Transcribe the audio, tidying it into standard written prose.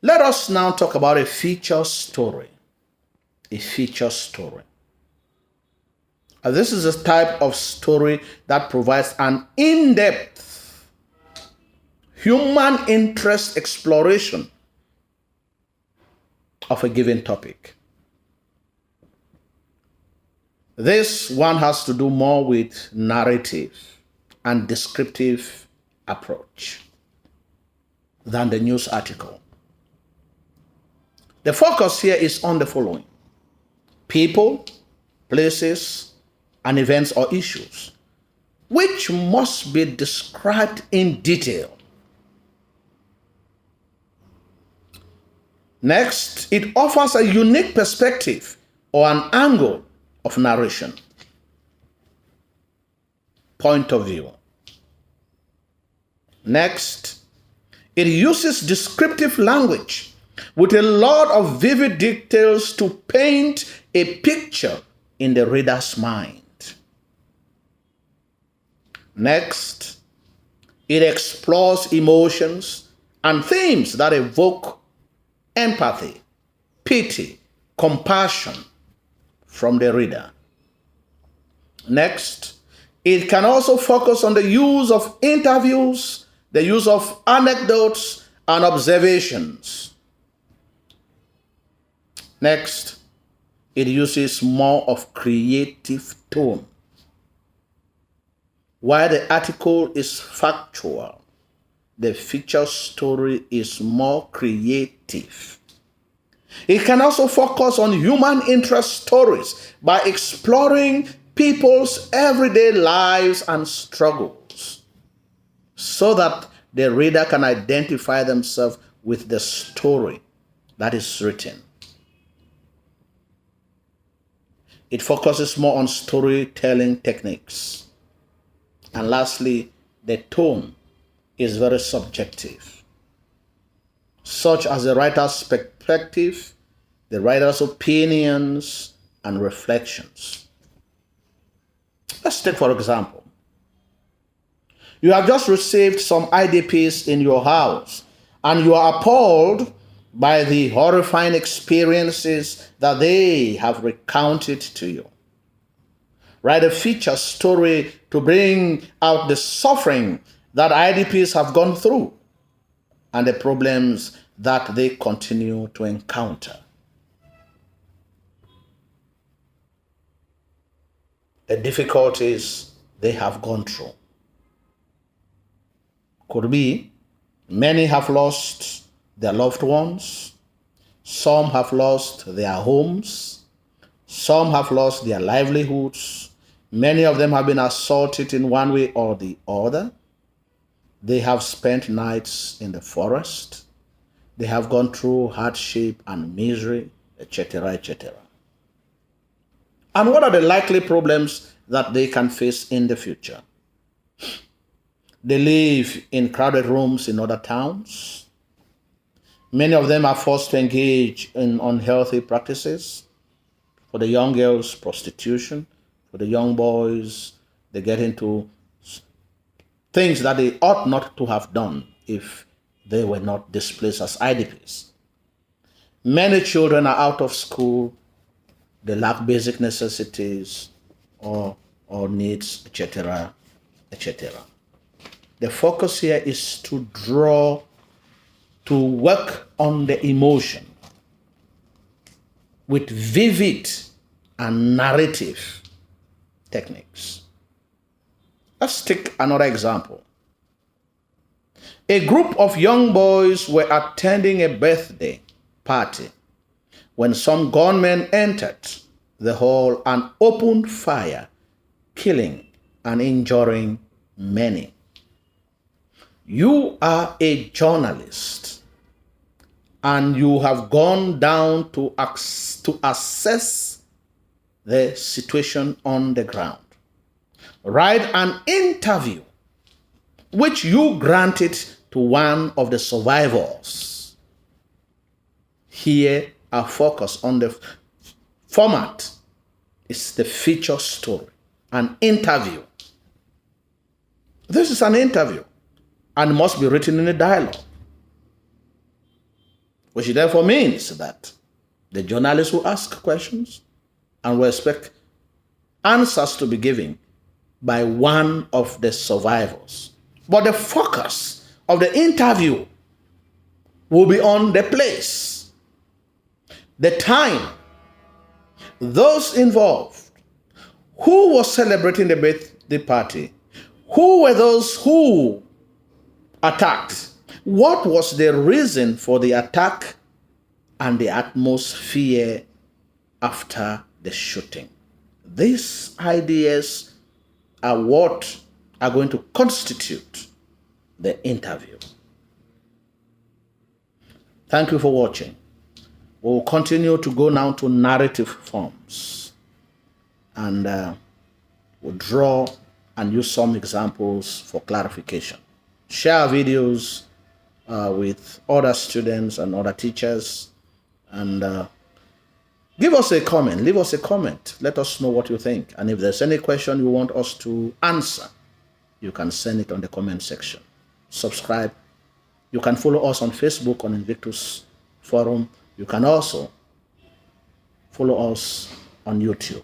Let us now talk about a feature story. A feature story. This is a type of story that provides an in-depth human interest exploration of a given topic. This one has to do more with narrative and descriptive approach than the news article. The focus here is on the following: people, places, and events or issues, which must be described in detail. Next, it offers a unique perspective or an angle of narration, point of view. Next, it uses descriptive language with a lot of vivid details to paint a picture in the reader's mind. Next, it explores emotions and themes that evoke empathy, pity, compassion from the reader. Next, it can also focus on the use of interviews, the use of anecdotes and observations. Next, it uses more of creative tone. While the article is factual, the feature story is more creative. It can also focus on human interest stories by exploring people's everyday lives and struggles so that the reader can identify themselves with the story that is written. It focuses more on storytelling techniques. And lastly, the tone is very subjective, such as the writer's perspective, the writer's opinions, and reflections. Let's take, for example, you have just received some IDPs in your house, and you are appalled by the horrifying experiences that they have recounted to you. Write a feature story to bring out the suffering that IDPs have gone through and the problems that they continue to encounter. The difficulties they have gone through. Could be many have lost their loved ones, some have lost their homes, some have lost their livelihoods, many of them have been assaulted in one way or the other. They have spent nights in the forest. They have gone through hardship and misery, etc., etc. And what are the likely problems that they can face in the future? They live in crowded rooms in other towns. Many of them are forced to engage in unhealthy practices. For the young girls, prostitution. For the young boys, they get into things that they ought not to have done if they were not displaced as IDPs. Many children are out of school. They lack basic necessities or needs, etc., etc. The focus here is to work on the emotion with vivid and narrative techniques. Let's take another example. A group of young boys were attending a birthday party when some gunmen entered the hall and opened fire, killing and injuring many. You are a journalist and you have gone down to assess the situation on the ground. Write an interview which you granted to one of the survivors. Here, our focus on the format is the feature story, an interview. This is an interview and must be written in a dialogue. which therefore means that the journalist will ask questions and will expect answers to be given by one of the survivors. But the focus of the interview will be on the place, the time, those involved, who was celebrating the birthday party, who were those who attacked, what was the reason for the attack, and the atmosphere after the shooting. These ideas are what are going to constitute the interview. Thank you for watching. We will continue to go now to narrative forms, and we'll draw and use some examples for clarification. Share our videos with other students and other teachers, and give us a comment. Leave us a comment. Let us know what you think. And if there's any question you want us to answer, you can send it on the comment section. Subscribe. You can follow us on Facebook on Invictus Forum. You can also follow us on YouTube.